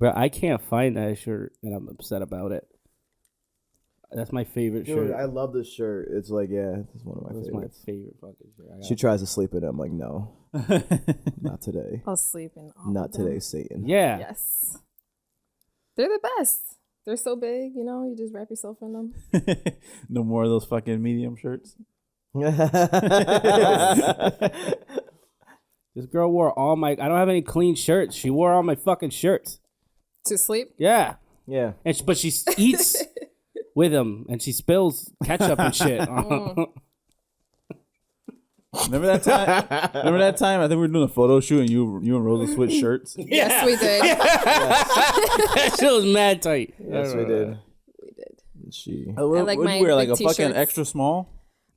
But I can't find that shirt, and I'm upset about it. That's my favorite shirt. I love this shirt. It's like, it's one of my favorites. My favorite fucking shirt. She tries to sleep in it. I'm like, no, not today. I'll sleep in all Not of them. today, Satan. Yeah. Yes. They're the best. They're so big, you just wrap yourself in them. No more of those fucking medium shirts. This girl wore all my... I don't have any clean shirts. She wore all my fucking shirts. To sleep? Yeah. Yeah. But she eats with them, and she spills ketchup and shit. Remember that time? I think we were doing a photo shoot and you and Rosa switched shirts. Yes, we did. That shit was mad tight. Yes, we did. We did. She. What like did my you wear? Like big a fucking t-shirts. extra small?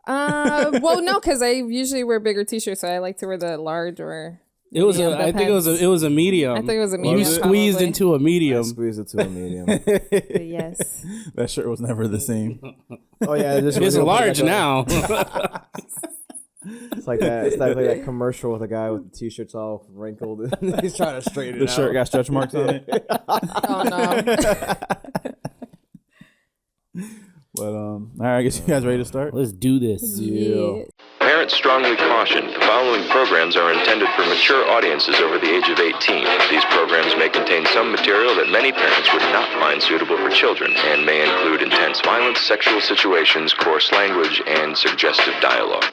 Well, no, because I usually wear bigger t-shirts, so I like to wear the large or... It was medium, I think it was a medium. I think it was a medium. You squeezed probably. into a medium. Squeeze it to a medium. But yes. That shirt was never the same. Oh yeah, this It's large like now. It's like that. It's like that commercial with a guy with the t-shirts all wrinkled. And he's trying to straighten it The out. shirt got stretch marks on it. Oh, no. But all right, I guess you guys ready to start? Let's do this. Yeah. Parents strongly caution the following programs are intended for mature audiences over the age of 18. These programs may contain some material that many parents would not find suitable for children and may include intense violence, sexual situations, coarse language, and suggestive dialogue.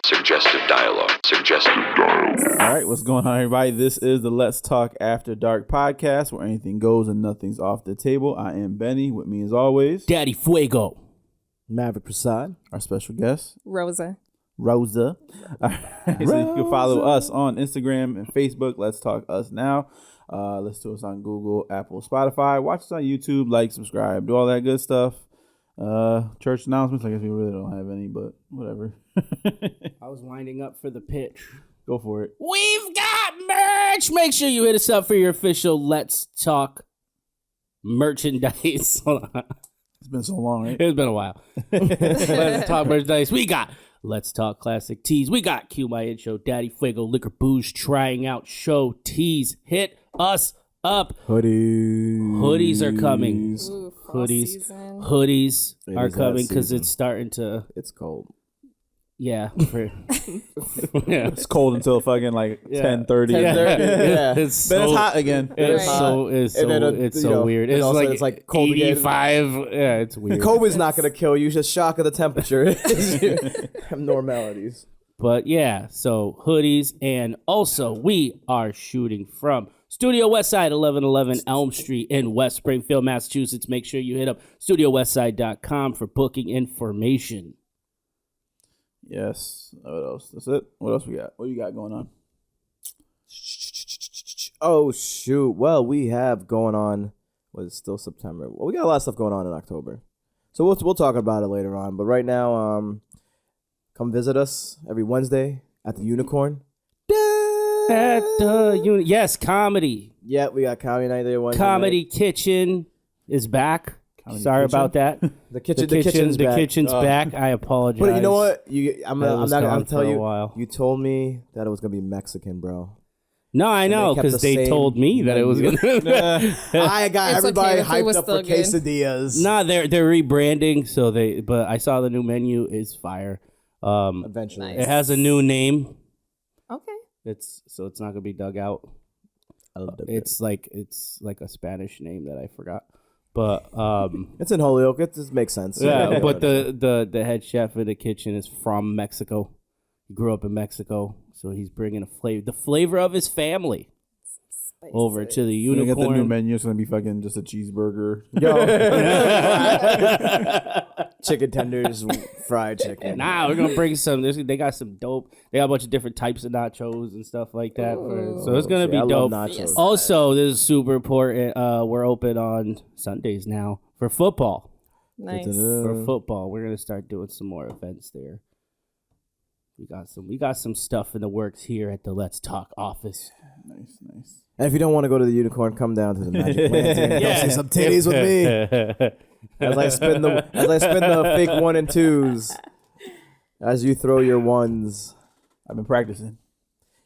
All right, what's going on, everybody? This is the Let's Talk After Dark podcast, where anything goes and nothing's off the table. I am Benny. With me, as always, Daddy Fuego. Maverick Prasad. our special guest, Rosa. Rosa. All right, so you can follow us on Instagram and Facebook. Let's Talk Us Now. Listen to us on Google, Apple, Spotify. Watch us on YouTube. Like, subscribe, do all that good stuff. Church announcements. I guess we really don't have any, but whatever. I was winding up for the pitch. Go for it. We've got merch. Make sure you hit us up for your official Let's Talk merchandise. Hold on. It's been so long, right? It's been a while. Let's Talk merchandise. We got Let's Talk classic tees. We got Cue My Intro, Daddy Fuego, Liquor Booze, Trying Out Show tees. Hit us up. Hoodies are coming. Ooh, fall season. Hoodies It are is that coming because season. it's starting to... It's cold. Yeah. Yeah. It's cold until fucking like 10:30. 10:30, yeah. It's Then so, it's hot again. It's Right. so it's And then, so it's you so know, weird. and It's also like it's like cold again. 85. Yeah, it's weird. COVID's not going to kill you. It's just shock of the temperature. Abnormalities. But yeah, so hoodies, and also we are shooting from Studio Westside, 1111 Elm Street in West Springfield, Massachusetts. Make sure you hit up studiowestside.com for booking information. Yes. What else? That's it. What else we got? What you got going on? Oh, shoot. Well, we have going on, it's still September. Well, we got a lot of stuff going on in October. So we'll talk about it later on. But right now, come visit us every Wednesday at the Unicorn. Yes, comedy. Yeah, we got Comedy Night there Wednesday Comedy night. Kitchen is back. Comedy Sorry Kitchen? about that. The kitchen's back. kitchen's back. I apologize. But you know what? I'm That not was going gone to tell for a you. while. You told me that it was going to be Mexican, bro. No, I know, kept because the they same told me that it was menu. gonna. I got It's everybody okay, the food was hyped up for still good. quesadillas. Nah, they're rebranding, so but I saw the new menu is fire. Eventually. Nice. It has a new name. Okay. It's not gonna be dug out. I love It's like a Spanish name that I forgot. But It's in Holyoke. It just makes sense. yeah, but the head chef in the kitchen is from Mexico. He grew up in Mexico, so he's bringing the flavor of his family over to the When you get the new Unicorn. menu, it's gonna be fucking just a cheeseburger. Chicken tenders, fried chicken. Nah, we're gonna bring some. They got some dope. They got a bunch of different types of nachos and stuff like that. So it's gonna See, be I dope. love nachos. Yes. Also, this is super important. We're open on Sundays now for football. Nice. For football, we're gonna start doing some more events there. We got some stuff in the works here at the Let's Talk office. Nice. And if you don't want to go to the Unicorn, come down to the Magic Plantain. Go see some titties with me. As I spin the fake 1 and 2s. As you throw your ones. I've been practicing.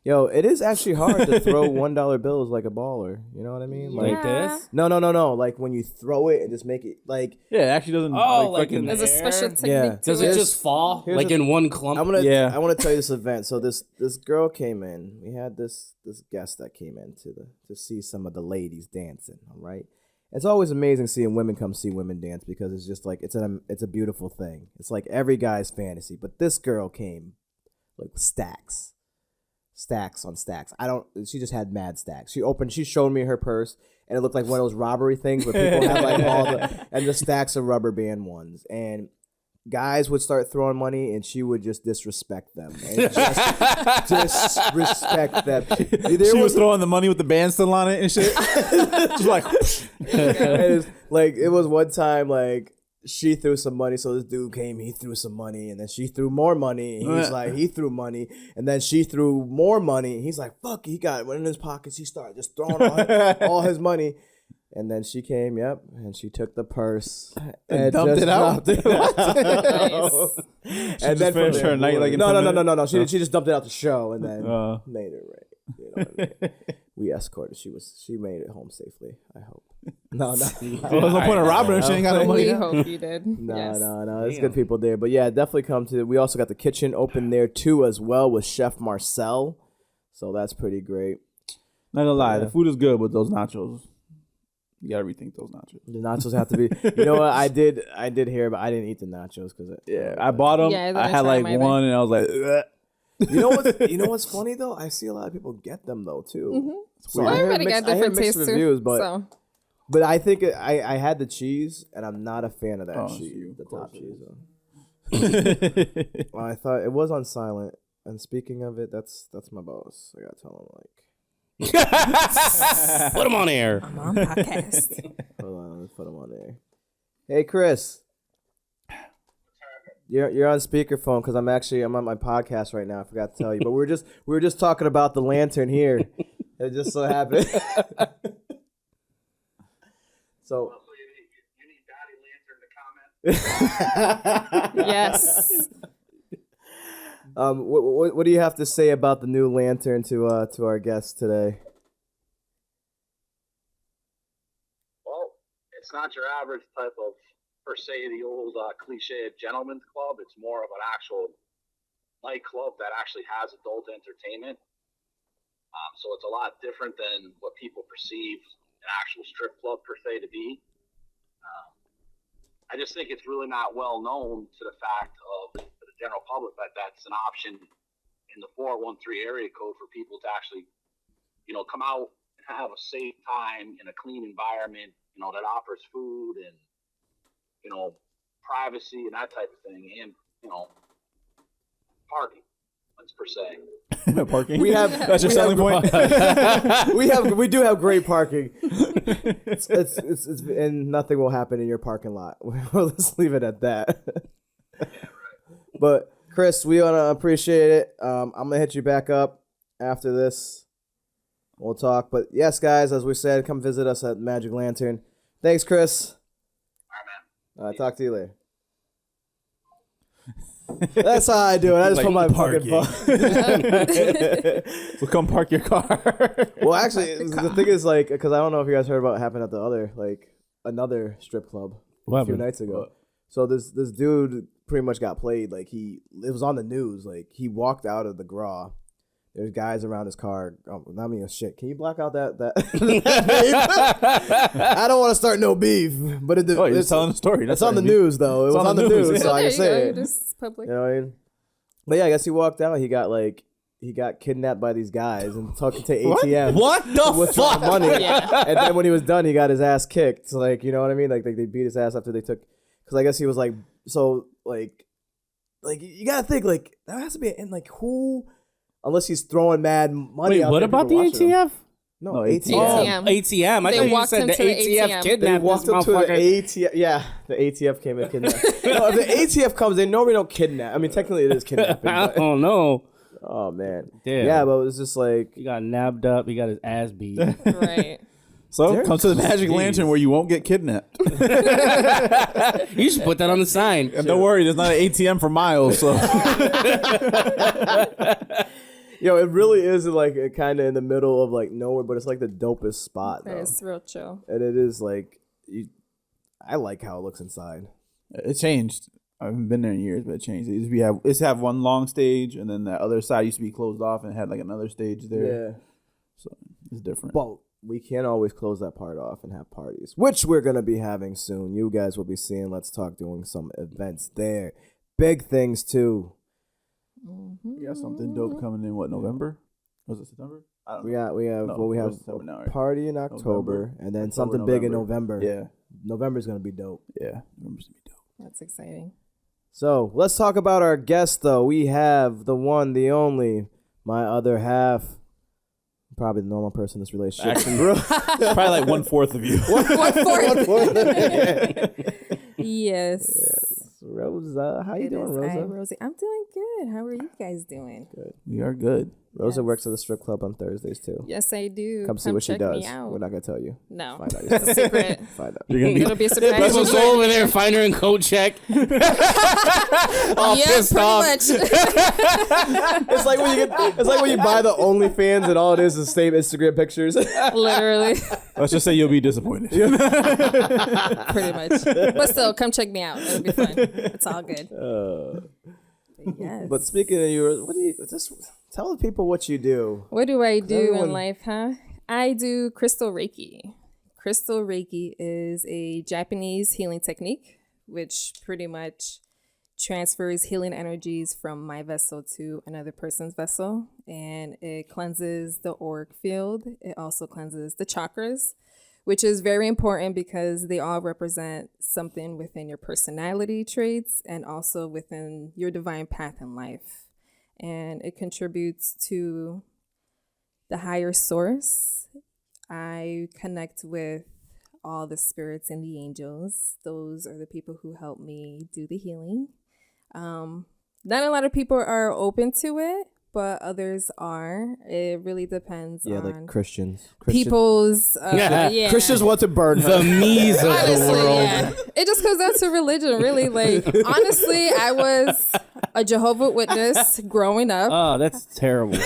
Yo, it is actually hard to throw $1 bills like a baller. You know what I mean? Like this? No. Like when you throw it and just make it like. Yeah, it actually doesn't. Like fucking, in the There's a special air? technique Yeah. to Does it. it just fall here's like the- in one clump? I want to tell you this event. So this girl came in. We had this guest that came in to see some of the ladies dancing. All right. It's always amazing seeing women come see women dance because it's just like it's a beautiful thing. It's like every guy's fantasy. But this girl came like stacks on stacks. She just had mad stacks. She showed me her purse and it looked like one of those robbery things where people have like all the stacks of rubber band ones. And guys would start throwing money and she would just disrespect them. And just disrespect them. She was throwing the money with the band still on it and shit. Just like, it was one time like she threw some money, so this dude came, he threw some money, and then she threw more money, and he was like, he threw money, and then she threw more money, and he's like, fuck, he got it in his pockets, he started just throwing all his money, and then she came, and she took the purse, and dumped it out? Nice. And then finished her night like in 10 minutes? No, she just dumped it out the show, and then made it right. You know what I mean? We escorted. She made it home safely. I hope. No. there's no point in robbing her. She ain't got no money. We hope you did. No, Yes. no. There's good people there. But yeah, definitely come to. We also got the kitchen open there too, as well with Chef Marcel. So that's pretty great. Not gonna lie, the food is good with those nachos. You gotta rethink those nachos. The nachos have to be. You know what? I did hear, but I didn't eat the nachos because I bought them. Yeah, I I had didn't like try 'em one, and I was like, ugh. You know what's funny though? I see a lot of people get them though too. Mm-hmm. So Well, I heard everybody got I heard different mixed tastes reviews, too. but So. but I think I had the cheese and I'm not a fan of that Oh, cheese. you, The of top course. cheese. Though. Well, I thought it was on silent. And speaking of it, that's my boss. I gotta tell him like. Put him on air. I'm on podcast. Hold on, let's put him on there. Hey, Chris. You're on speakerphone because I'm on my podcast right now. I forgot to tell you, but we were just talking about the lantern here. It just so happened. So. You need Daddy Lantern to comment. Yes. What do you have to say about the new lantern to our guests today? Well, it's not your average type of, per se, the old cliche gentleman's club. It's more of an actual nightclub that actually has adult entertainment. So it's a lot different than what people perceive an actual strip club per se to be. I just think it's really not well known to the fact of the general public that that's an option in the 413 area code for people to actually, come out and have a safe time in a clean environment, that offers food and, privacy and that type of thing, and, parking, per se. Parking. We have That's your selling point. we do have great parking. It's and nothing will happen in your parking lot. Let's leave it at that. But Chris, we wanna appreciate it. I'm gonna hit you back up after this. We'll talk. But yes, guys, as we said, come visit us at Magic Lantern. Thanks, Chris. All right, man. Talk to you later. That's how I do it. I just Like put my parking. fucking phone. So come park your car. Well, actually, the thing is, like, because I don't know if you guys heard about what happened at the another strip club a few nights ago. So this dude pretty much got played. Like, it was on the news. Like, he walked out of the GRA. There's guys around his car. Oh, not me, shit. Can you block out that I don't want to start no beef, but You're just telling the story. It's on the news, though. It was on the news, so I There can you go. say You're it. just public. You know what I mean? But yeah, I guess he walked out. He got kidnapped by these guys and took to ATM. What the withdraw fuck? money. Yeah. And then when he was done, he got his ass kicked. So, like, you know what I mean? Like, they beat his ass after they took. Because I guess he was like, so like you gotta think, like, that has to be like who, unless he's throwing mad money. Wait, out what there, about the people watching him. ATF? No, No, ATM. ATM. ATM. I They thought you walked said him the to the ATF ATM. They kidnapped this walked up to the motherfucker. ATF. Yeah, the ATF came and kidnapped. No, if the ATF comes, they normally don't kidnap. I mean, technically it is kidnapping. I But, don't know. oh man. Damn. Yeah, but it was just like. He got nabbed up. He got his ass beat. Right. So come to the Magic Lantern where you won't get kidnapped. You should put that on the sign. And don't worry, there's not an ATM for miles. So Yo, it really is like kind of in the middle of like nowhere, but it's like the dopest spot. Though. It's real chill. And it is like, I like how it looks inside. It changed. I haven't been there in years, but it changed. It used to have one long stage, and then the other side used to be closed off and had like another stage there. Yeah. So it's different. But we can't always close that part off and have parties, which we're going to be having soon. You guys will be seeing Let's Talk doing some events there. Big things, too. We got something dope coming in, November? Was it September? I don't know. We have a party in October, and then something big in November. Yeah. November's going to be dope. Yeah. November's going to be dope. That's exciting. So let's talk about our guest, though. We have the one, the only, my other half. Probably the normal person in this relationship. Actually, probably like 1/4 of you. 1/4. Yes. Rosa, how you doing, Rosa? Hi, Rosie. I'm doing good. How are you guys doing? Good. We are good. Rosa works at the strip club on Thursdays too. Yes, I do. Come see what she check does. me out. We're not gonna tell you. No, Find out. it's a secret. Find out. It'll be a surprise. Let's go over there and find her in coat check. All Yeah, pissed pretty off. much. It's like when you buy the OnlyFans and all it is same Instagram pictures. Literally, Let's just say you'll be disappointed. pretty much. But still, come check me out. It'll be fun. It's all good. Yes. But speaking of yours, what do you just tell the people what you do? What do I do Everyone- in life, huh? I do crystal Reiki. Crystal Reiki is a Japanese healing technique, which pretty much transfers healing energies from my vessel to another person's vessel. And it cleanses the auric field. It also cleanses the chakras, which is very important because they all represent something within your personality traits and also within your divine path in life. And it contributes to the higher source. I connect with all the spirits and the angels. Those are the people who help me do the healing. Not a lot of people are open to it, but others are. It really depends Yeah, on like Christians. people's yeah. Christians want to burn her. The me's of the Honestly, world. yeah. It just comes down to religion, really. Like, honestly, I was a Jehovah's Witness growing up. Oh, that's terrible.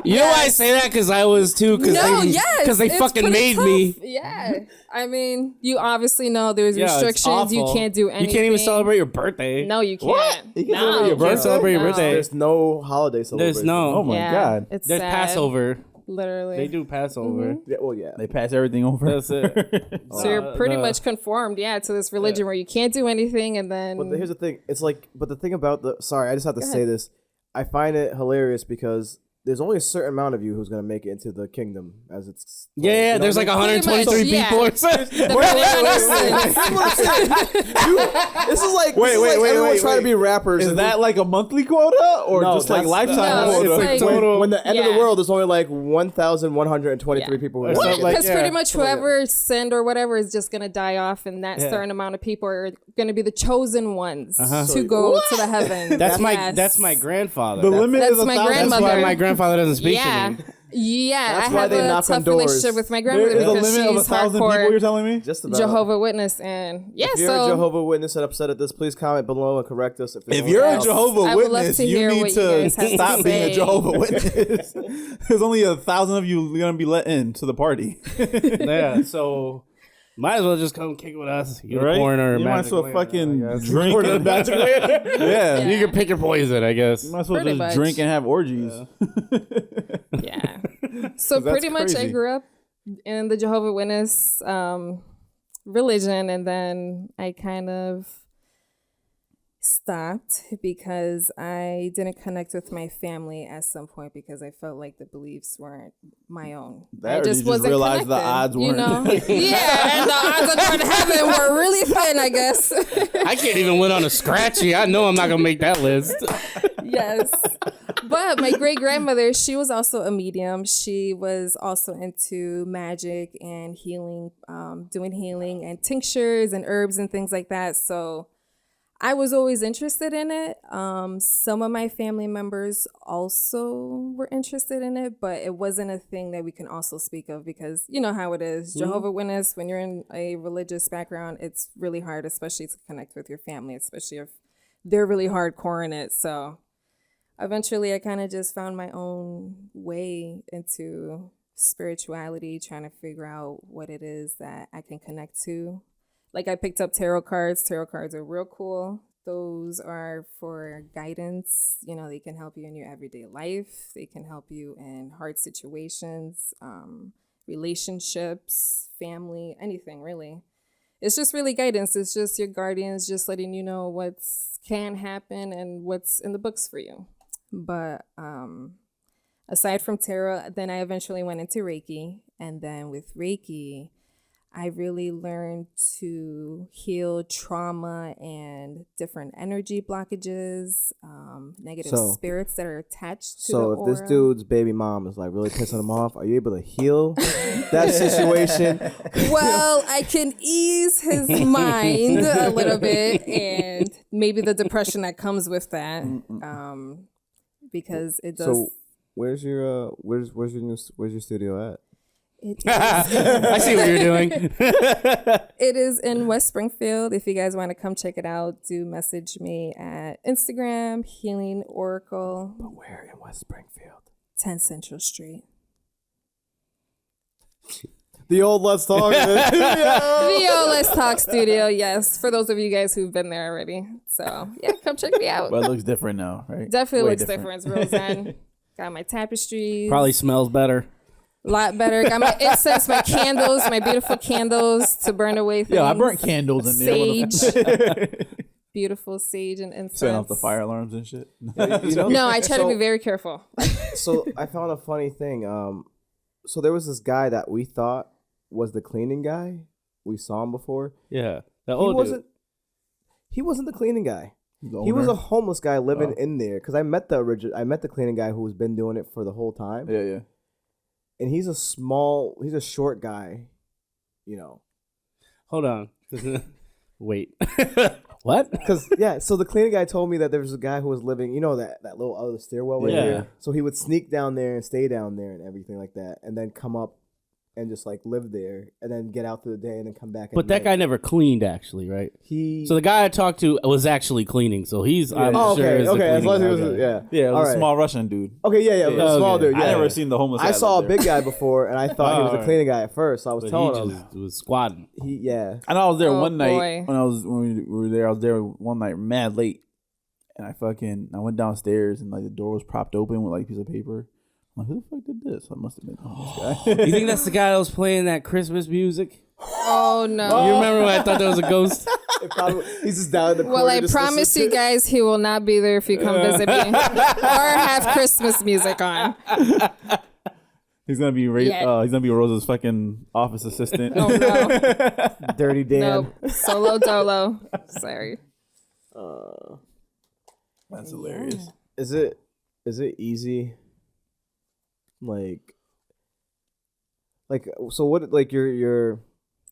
You know why I say that? Because I was too. Because they it's fucking pretty made tough. me. Yeah. I mean, you obviously know there's Yeah, it's restrictions. You awful. can't do anything. You can't even celebrate your birthday. No, you can't. You can't No. celebrate your You can't birthday. celebrate your No. birthday. There's no holiday celebration. There's no. Oh my Yeah, God. It's There's sad. Passover. Literally. They do Passover. Yeah, well, yeah. They pass everything over. That's it. So you're pretty much conformed, to this religion where you can't do anything, and then But here's the thing. It's like, but the thing about sorry, I just have to say this. I find it hilarious because there's only a certain amount of you who's gonna make it into the kingdom as it's. Yeah, there's like 123 Pretty much, people. This is like Wait, everyone's trying to be rappers. Is and that like a monthly quota or No, just like that's- lifetime No, quota? it's like- when the end of the Yeah. world, there's only like 1,123 people. Who Or are something like, like- because yeah. pretty much whoever sinned or whatever is just gonna die off, and that certain amount of people are gonna be the chosen ones to go to the heaven. That's my Yes. grandfather. The limit That's is 1,000. my That's grandmother. why my grandfather doesn't speak Yeah. to me. Yeah, That's I why have they a knock on tough doors. relationship with my grandmother There is a because limit of she's 1,000 people, you're hardcore telling me? just about. Jehovah's Witness, and If you're a so Jehovah's Witness and upset at this, please comment below and correct us. If you're a Yes. Jehovah's I would love Witness, to you hear need what you to guys have to stop being a say. Jehovah's Witness. There's only 1,000 of you going to be let in to the party. Yeah, so might as well just come kick with us. Right? Unicorn or You might as magic well land, fucking I guess. drink. Or the and- magic land. Yeah. You can pick your poison, I guess. You might as well Pretty just much. drink and have orgies. yeah. So that's pretty much I crazy. grew up in the Jehovah's Witness religion, and then I kind of stopped because I didn't connect with my family at some point because I felt like the beliefs weren't my own. That I or just you just wasn't realized the connected, odds you weren't. know? Yeah, and the odds of going to heaven were really thin, I guess. I can't even win on a scratchy. I know I'm not gonna make that list. Yes. But my great grandmother, she was also a medium. She was also into magic and healing, doing healing and tinctures and herbs and things like that. So I was always interested in it. Some of my family members also were interested in it, but it wasn't a thing that we can also speak of because you know how it is. Jehovah's Witness, when you're in a religious background, it's really hard, especially to connect with your family, especially if they're really hardcore in it. So eventually I kind of just found my own way into spirituality, trying to figure out what it is that I can connect to. Like I picked up tarot cards. Tarot cards are real cool. Those are for guidance. You know, they can help you in your everyday life. They can help you in hard situations, relationships, family, anything really. It's just really guidance. It's just your guardians just letting you know what's can happen and what's in the books for you. But aside from tarot, then I eventually went into Reiki. And then with Reiki, I really learned to heal trauma and different energy blockages, negative spirits that are attached to the aura. So if this dude's baby mom is like really pissing him off, are you able to heal that situation? Well, I can ease his mind a little bit and maybe the depression that comes with that, because it does. So where's your studio at? I see what you're doing. It is in West Springfield. If you guys want to come check it out, do message me at Instagram, Healing Oracle. But where in West Springfield? 10 Central Street. The old Let's Talk. The old Let's Talk studio, yes. For those of you guys who've been there already. So, yeah, come check me out. Well, it looks different now, right? Definitely Way looks different. It's real zen. Got my tapestries. Probably smells better. A lot better. Got my incense, my candles, my beautiful candles to burn away things. Yeah, I burnt candles in there. Sage. Beautiful sage and incense. Setting off the fire alarms and shit. No, I try to be very careful. So I found a funny thing. So there was this guy that we thought was the cleaning guy. We saw him before. Yeah. The old dude. He wasn't the cleaning guy. The He was owner? a homeless guy living in there. Because I met the cleaning guy who's been doing it for the whole time. Yeah. And he's a short guy, you know. Hold on. Wait. What? Because, so the cleaning guy told me that there was a guy who was living, you know, that little other stairwell right there. So he would sneak down there and stay down there and everything like that. And then come up and just like live there and then get out through the day and then come back. But that guy never cleaned, actually, right? So the guy I talked to was actually cleaning. So he's, I'm sure, is the as long as he cleaning was, guy. Yeah, it was All a small Russian dude. Okay, a small dude. Yeah, I never seen the homeless guy. I saw a live there. big guy before, and I thought he was the cleaning guy at first. So I was But telling he him. just was squatting. And I was there Oh, one night boy. when we were there. I was there one night mad late, and I went downstairs and like the door was propped open with like a piece of paper. I'm like, who the fuck did this? I must have been the homeless guy. You think that's the guy that was playing that Christmas music? Oh, no. You remember when I thought that was a ghost? He's just down in the corner. Well, I just promise listening you guys he will not be there if you come visit me or have Christmas music on. He's gonna be he's gonna be Rosa's fucking office assistant. Oh, no. Dirty Dan. Nope. Solo dolo. Sorry. That's hilarious. Is it easy? Like so what, like your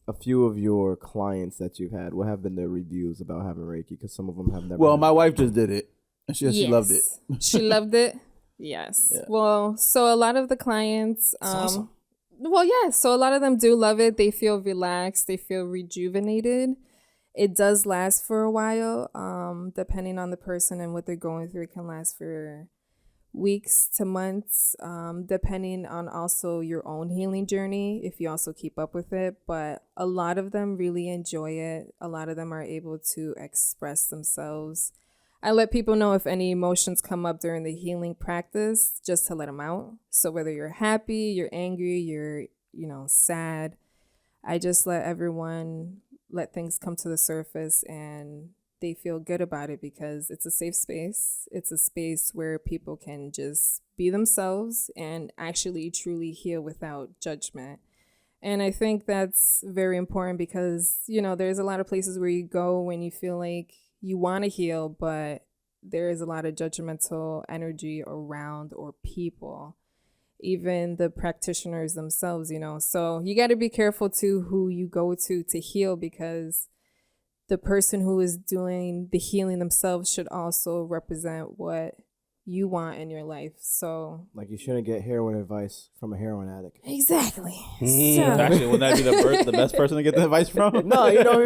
a few of your clients that you've had, what have been the reviews about having Reiki? Because some of them have never. Well, my wife just did it, and she loved it. She loved it. Yes. Yeah. Well, so a lot of the clients, awesome. Well, yeah. So a lot of them do love it. They feel relaxed. They feel rejuvenated. It does last for a while, depending on the person and what they're going through. It can last for weeks to months, depending on also your own healing journey, if you also keep up with it. But a lot of them really enjoy it. A lot of them are able to express themselves. I let people know if any emotions come up during the healing practice, just to let them out. So whether you're happy, you're angry, you're, sad, I just let everyone let things come to the surface and they feel good about it because it's a safe space. It's a space where people can just be themselves and actually truly heal without judgment. And I think that's very important because, there's a lot of places where you go when you feel like you want to heal, but there is a lot of judgmental energy around or people, even the practitioners themselves, So you got to be careful to who you go to heal, because the person who is doing the healing themselves should also represent what you want in your life. So Like, you shouldn't get heroin advice from a heroin addict. exactly. Actually, wouldn't that be the best person to get the advice from? No, you know,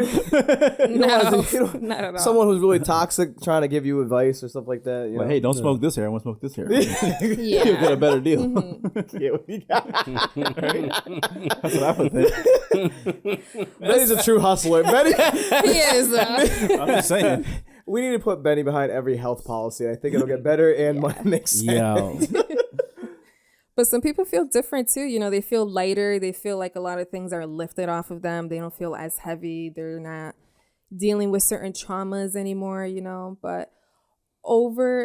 No, not at all. someone who's really toxic trying to give you advice or stuff like that. You Like, know? hey, don't smoke this here. I want to smoke this here. Yeah. You'll get a better deal. That's what I would think. Benny's a true hustler. Benny, He is. I'm just saying. we need to put Benny behind every health policy. I think it'll get better and might make sense. Yo. But some people feel different too. You know, they feel lighter. They feel like a lot of things are lifted off of them. They don't feel as heavy. They're not dealing with certain traumas anymore, you know. But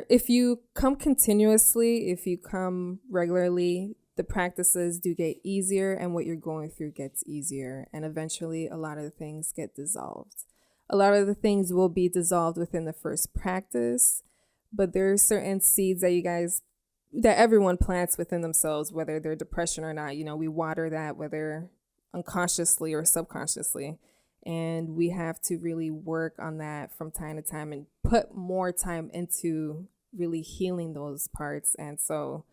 if you come continuously, if you come regularly, the practices do get easier and what you're going through gets easier. And eventually a lot of the things get dissolved. A lot of the things will be dissolved within the first practice, but there are certain seeds that everyone plants within themselves, whether they're depression or not. You know, we water that, whether unconsciously or subconsciously. And we have to really work on that from time to time and put more time into really healing those parts. And so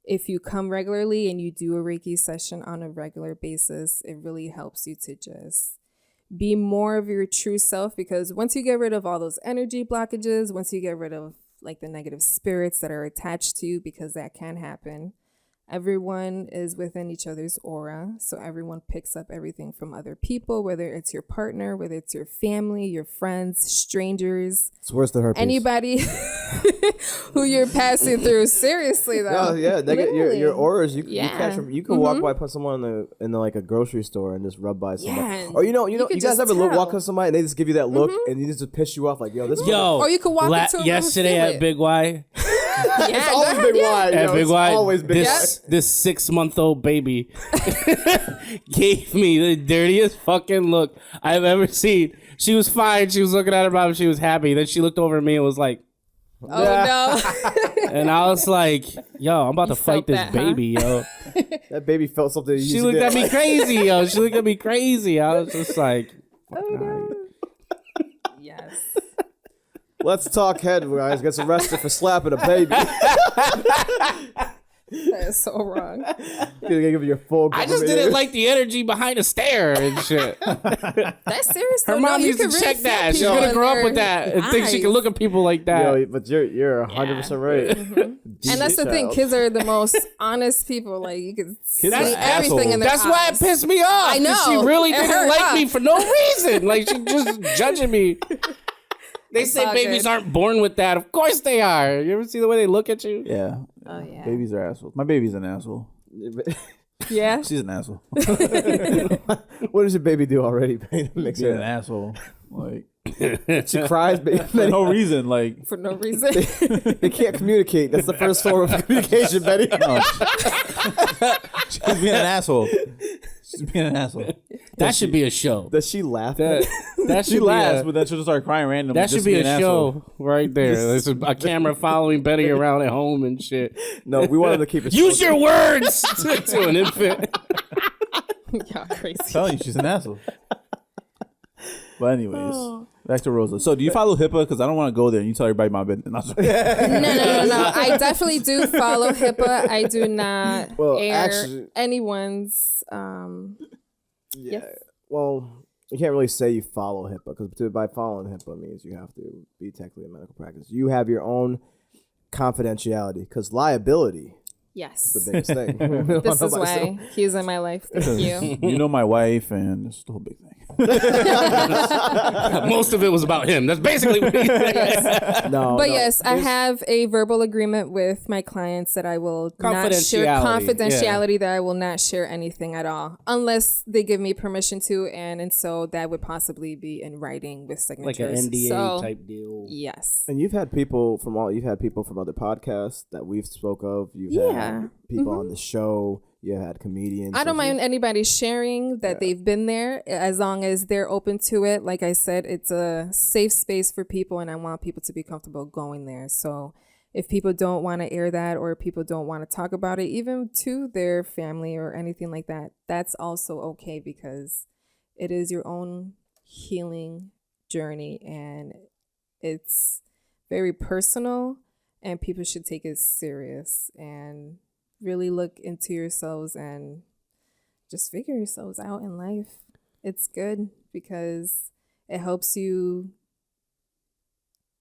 if you come regularly and you do a Reiki session on a regular basis, it really helps you to just be more of your true self, because once you get rid of all those energy blockages, once you get rid of like the negative spirits that are attached to you, because that can happen. Everyone is within each other's aura. So everyone picks up everything from other people, whether it's your partner, whether it's your family, your friends, strangers. It's worse than herpes. Anybody who you're passing through. Seriously, though. No, yeah, they get your auras. You catch them. You can walk by someone in like a grocery store and just rub by somebody. Yeah, Or you could guys just ever tell. walk up somebody and they just give you that look and you just piss you off like, yo, this. Yo. Or you could walk into a room and yesterday feel at it. Big Y. It's always Big Y. At yo, Big it's Y, always Big Y. this 6-month-old baby gave me the dirtiest fucking look I've ever seen. She was fine. She was looking at her mom. She was happy. Then she looked over at me and was like, Oh, no. and I was like, yo, I'm about to fight felt this that, huh? baby, yo. That baby felt something. She looked at me crazy, yo. She looked at me crazy. I was just like, Yes. Let's talk head guys. Gets arrested for slapping a baby. That is so wrong. You're gonna give you your full. I just didn't like the energy behind the stare and shit. That's serious. Her though. mom you needs to can really check feel that. She's people gonna in grow up their with that and think she can look at people like that. Yo, but you're 100% right. And that's the thing. Kids are the most honest people. Like, you can see are everything assholes. in their That's why it eyes. pissed me off. I know. 'cause she really It didn't hurt, like huh? me for no reason. Like, she just judging me. They say all babies good. aren't born with that. Of course they are. You ever see the way they look at you? Yeah. Oh, yeah. Babies are assholes. My baby's an asshole. Yeah. She's an asshole. What does your baby do already? Baby? Makes She's an her. asshole. Like, She cries, baby. for no reason. Like, For no reason. They can't communicate. That's the first form of communication, Betty. no. She's being an asshole. She's being an asshole. That should be a show. Does she laugh? That She should laughs, be but then she'll just start crying randomly. that should just be to a an asshole. show right there. There's a camera following Betty around at home and shit. No, we wanted to keep it. Use your words to an infant. Y'all crazy. I'm telling you, she's an asshole. But anyways, back to Rosa. So do you follow HIPAA? Because I don't want to go there and you tell everybody my business. No. I definitely do follow HIPAA. I do not Well, air actually- anyone's. Yeah. Well, you can't really say you follow HIPAA because by following HIPAA means you have to be technically a medical practice. You have your own confidentiality because liability Yes. is the biggest thing. This is why he's in my life. Thank you. You know my wife, and it's the whole big thing. Most of it was about him. That's basically what he said. But yes, I have a verbal agreement with my clients that I will not share confidentiality, that I will not share anything at all unless they give me permission to, and so that would possibly be in writing with signatures. Like an NDA So, type deal. Yes. And you've had people from other podcasts that we've spoke of. You've had people on the show. You had comedians. I don't mind anybody sharing that they've been there as long as they're open to it. Like I said, it's a safe space for people and I want people to be comfortable going there. So if people don't want to air that or people don't want to talk about it, even to their family or anything like that, that's also okay because it is your own healing journey and it's very personal. and people should take it serious and really look into yourselves and just figure yourselves out in life. It's good because it helps you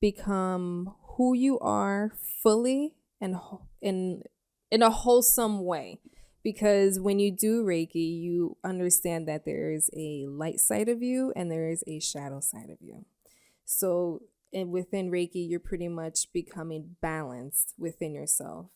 become who you are fully and in a wholesome way. Because when you do Reiki, you understand that there is a light side of you and there is a shadow side of you. So within Reiki, you're pretty much becoming balanced within yourself.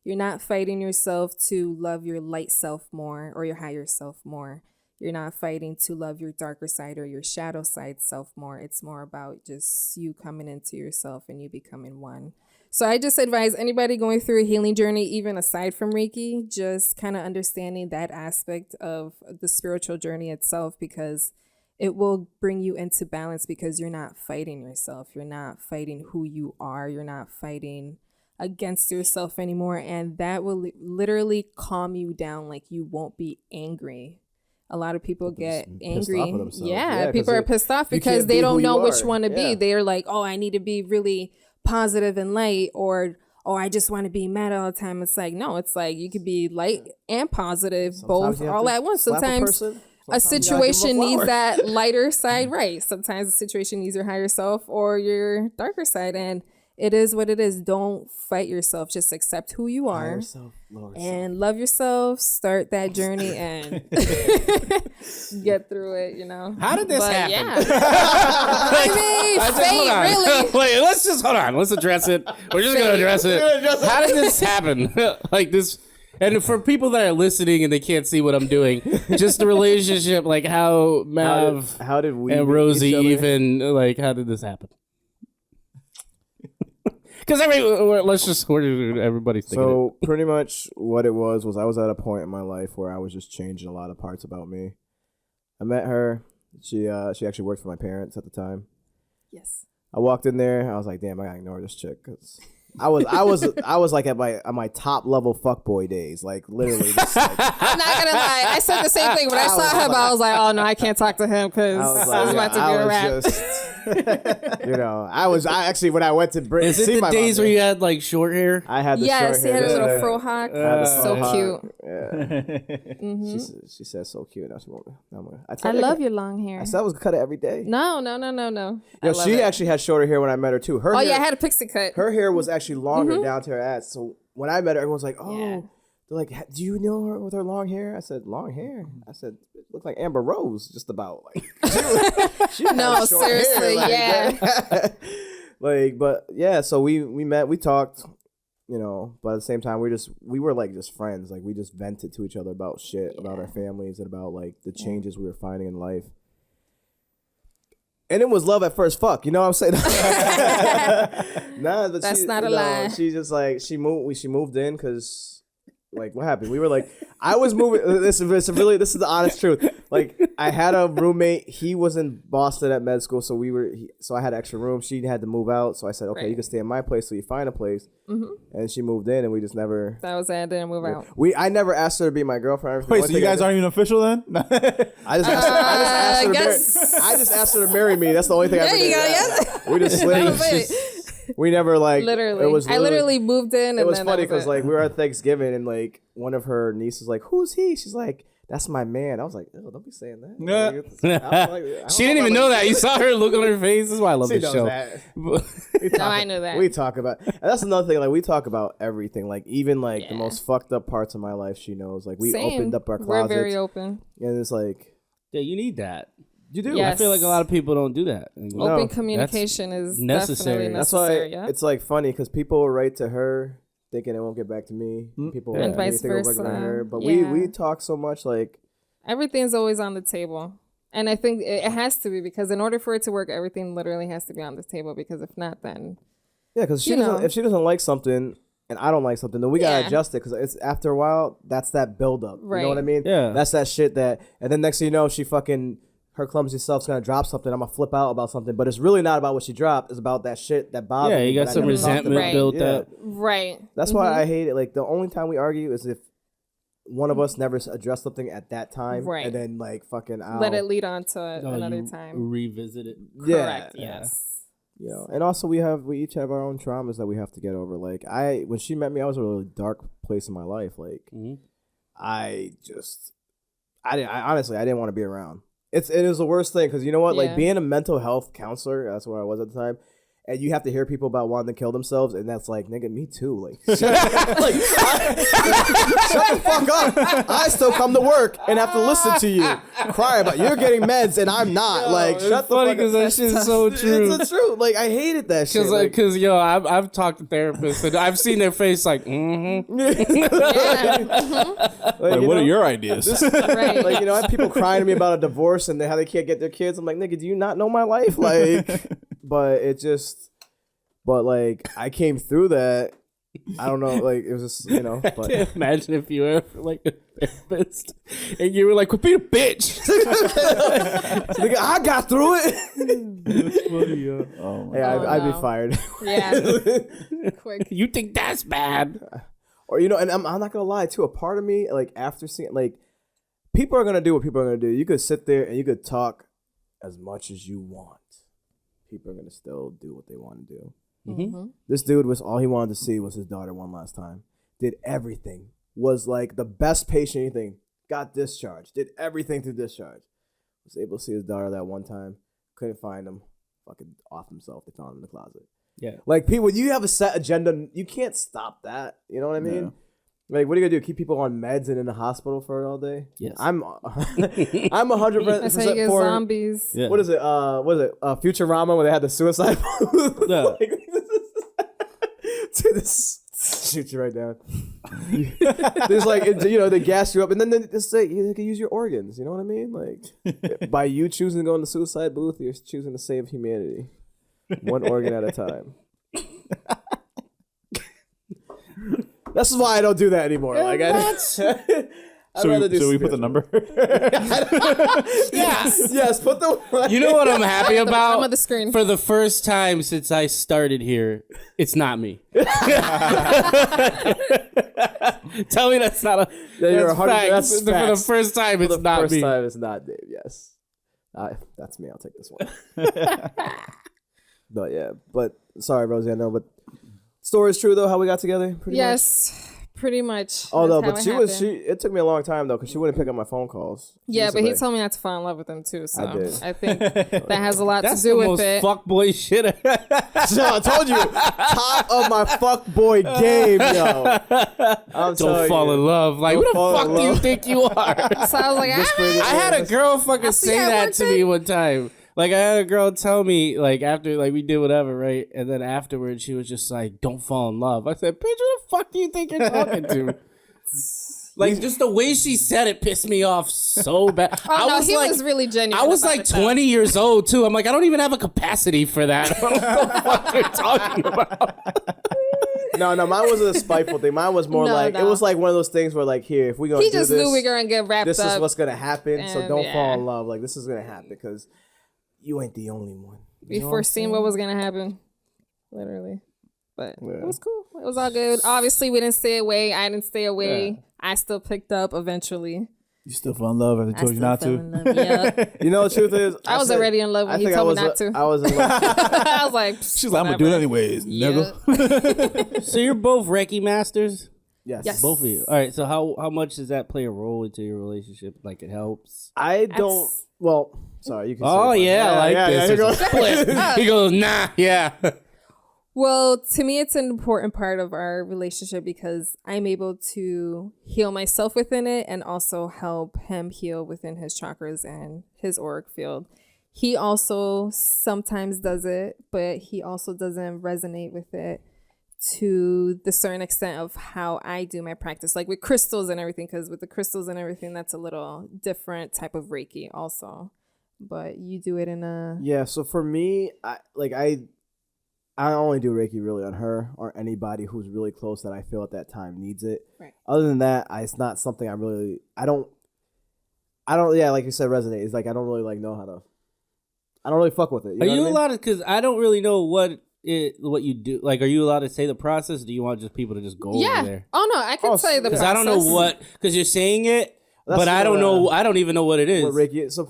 You're not fighting yourself to love your light self more or your higher self more. You're not fighting to love your darker side or your shadow side self more. It's more about just you coming into yourself and you becoming one. So I just advise anybody going through a healing journey, even aside from Reiki, just kind of understanding that aspect of the spiritual journey itself, because it will bring you into balance because you're not fighting yourself. You're not fighting who you are. You're not fighting against yourself anymore. And that will literally calm you down. Like you won't be angry. A lot of people get angry. Yeah, people are pissed off because they don't know which one to be. They're like, oh, I need to be really positive and light, or oh, I just want to be mad all the time. It's like, no, it's like you could be light and positive, both all at once. Sometimes a situation needs that lighter side, right? Sometimes a situation needs your higher self or your darker side, and it is what it is. Don't fight yourself. Just accept who you are and love yourself. Start that journey and get through it, you know. How did this happen? Yeah. Fate, really. Wait, let's just hold on. Let's address it. We're just going to address it. How did this happen? Like this. And for people that are listening and they can't see what I'm doing, just the relationship, like how Mav how did we and Rosie even, like, how did this happen? Because everybody's thinking. So pretty much what it was I was at a point in my life where I was just changing a lot of parts about me. I met her. She actually worked for my parents at the time. Yes. I walked in there. I was like, damn, I gotta ignore this chick because I was like at my top level fuckboy days, like literally. Just like, I'm not gonna lie, I said the same thing when I saw him. I was like, oh no, I can't talk to him because I was about to be a rap. You know, I actually when I went to Britain, is it the days where you had like short hair? I had the short hair. Yes, he had a little fro hawk. So cute. Yeah. She said so cute. Now she won't. I love your long hair. I said I was cut it every day. No. Yo, she actually had shorter hair when I met her too. Her hair, I had a pixie cut. Her hair was actually longer down to her ass. So when I met her, everyone's like, "Oh, they're like, do you know her with her long hair?" I said, "Long hair." I said, "It looked like Amber Rose, just about." Like, she no, seriously, hair, like, like, but yeah. So we met, we talked, you know. But at the same time, we were like just friends. Like we just vented to each other about shit, about our families, and about like the changes we were finding in life. And it was love at first fuck, you know what I'm saying? Nah, but that's not a lie. She just like she moved in because like what happened? We were like, I was moving. This is the honest truth. Like I had a roommate. He was in Boston at med school, so so I had an extra room. She had to move out, so I said, okay, you can stay in my place. So you find a place, and she moved in, and we just never. That was it. Didn't move out. I never asked her to be my girlfriend. Wait, so you guys aren't even official then? I just asked her to marry me. That's the only thing I ever did. There you go. Yes. We just slid. We never like literally. I literally moved in. It was funny because like we were at Thanksgiving and like one of her nieces like, "Who's he?" She's like, "That's my man." I was like, "Oh, don't be saying that." She didn't even know that. You saw her look on her face. This is why I love this show. I knew that. We talk about, and that's another thing. Like we talk about everything. Like even like the most fucked up parts of my life, she knows. Like we opened up our closets. We're very open, and it's like, yeah, you need that. You do. Yes. I feel like a lot of people don't do that. Open communication is necessary. That's why it's like funny because people will write to her thinking it won't get back to me. People and vice versa. To her. But we talk so much like everything's always on the table. And I think it has to be because in order for it to work, everything literally has to be on the table because if not, then because if she doesn't like something and I don't like something, then we gotta adjust it because it's after a while that's that buildup. Right. You know what I mean? Yeah. That's that shit that, and then next thing you know, she fucking. Her clumsy self's gonna drop something. I'm gonna flip out about something, but it's really not about what she dropped. It's about that shit that bothered me. Yeah, you got some resentment built up. Right. That's why I hate it. Like the only time we argue is if one of us never addressed something at that time, right? And then like fucking let it lead on to another time. Revisit it. Correct. Yes. You know, and also we each have our own traumas that we have to get over. Like when she met me, I was in a really dark place in my life. Like I honestly didn't want to be around. It is the worst thing because you know what? Yeah. Like being a mental health counselor, that's where I was at the time. And you have to hear people about wanting to kill themselves, and that's like, nigga, me too. Like, shut the fuck up. I still come to work and have to listen to you cry about you're getting meds and I'm not. Like, shut the fuck up. Because that shit is so true. It's true. Like, I hated that shit. Because I've talked to therapists and I've seen their face like, Like, what are your ideas? Right. Like, you know, I have people crying to me about a divorce and how they can't get their kids. I'm like, nigga, do you not know my life? Like, but like, I came through that. I don't know, like, it was just, you know. But. Imagine if you were like a therapist and you were like, quit being a bitch. Nigga, I got through it. Oh, Hey, I'd be fired. Yeah. Quick. You think that's bad? Or, you know, and I'm not going to lie, too. A part of me, like, after seeing, like, people are going to do what people are going to do. You could sit there and you could talk as much as you want. People are going to still do what they want to do. Mm-hmm. This dude was all he wanted to see was his daughter one last time. Did everything. Was like the best patient, anything. Got discharged. Did everything through discharge. Was able to see his daughter that one time. Couldn't find him. Fucking off himself. They found him in the closet. Yeah. Like, people, you have a set agenda. You can't stop that. You know what I mean? Yeah. Like, what are you gonna do? Keep people on meds and in the hospital for all day? Yes. I'm 100% That's how you get for zombies. Yeah. What is it? Futurama where they had the suicide booth? Yeah. Like, dude, this shoot you right down. There's like, you know, they gas you up, and then they say you can use your organs. You know what I mean? Like, by you choosing to go in the suicide booth, you're choosing to save humanity, one organ at a time. This is why I don't do that anymore. Like, I'd rather do so we put the spiritual. number. Yes, put the. You know what I'm happy bottom about? of the screen. For the first time since I started here, it's not me. Tell me that's not a. You're That's 100 facts. that's For the facts. first time, it's the not first me. time it's not Dave. Yes, that's me. I'll take this one. But yeah, but sorry, Rosie. I know, but story is true though. How we got together? Pretty much? Yes, pretty much. Oh no, That's but how it happened. It took me a long time though, because she wouldn't pick up my phone calls. Yeah, but he told me not to fall in love with him too. So I did. I think that has a lot That's to do the with most it. fuckboy shit. So I told you, top of my fuck boy game, yo. Don't fall in love. Like, who the fall in fuck do you love. think you are? So I was like, I had a girl fucking see say how it that worked to me one time. Like, I had a girl tell me, like, after, like, we did whatever, right? And then afterwards, she was just like, don't fall in love. I said, bitch, who the fuck do you think you're talking to? Like, just the way she said it pissed me off so bad. oh no, he was really genuine. I was about like it, though. 20 years old, too. I'm like, I don't even have a capacity for that. What the fuck you're talking about? No, mine wasn't a spiteful thing. Mine was more No, like, no. it was like one of those things where like, here, if we gonna He do just this, knew we were gonna get wrapped this up. is what's gonna happen. So And, don't yeah. fall in love. Like, this is gonna happen because you ain't the only one. We You know foreseen what was gonna happen, literally. But it was cool. It was all good. Obviously, we didn't stay away. I didn't stay away. I still picked up eventually. You still fell in love after I told you not to. Yeah. You know, the truth is, I was already in love when he think told me not to. I was in love. I was like, She's like, I'm gonna do it anyways, nigga. So you're both Reiki Masters? Yes. Yes. Both of you. All right. So how much does that play a role into your relationship? Like, it helps? I don't. Well, sorry. You can. Oh, say it, yeah. I like yeah, this. here It's a split. He goes, nah, yeah. Well, to me, it's an important part of our relationship because I'm able to heal myself within it and also help him heal within his chakras and his auric field. He also sometimes does it, but he also doesn't resonate with it to the certain extent of how I do my practice, like with crystals and everything, because with the crystals and everything, that's a little different type of Reiki also. But you do it in a... Yeah. So for me, I only do Reiki really on her or anybody who's really close that I feel at that time needs it. Right. Other than that, it's not something I don't, yeah, like you said, resonate. It's like, I don't really like know how to, I don't really fuck with it. Are know you what I mean? allowed to, because I don't really know what you do. Like, are you allowed to say the process? Or do you want just people to just go over there? Oh, no, I can tell you the Because process. I don't know because you're saying it, That's but I don't what, know. I don't even know what it is. What Reiki is. So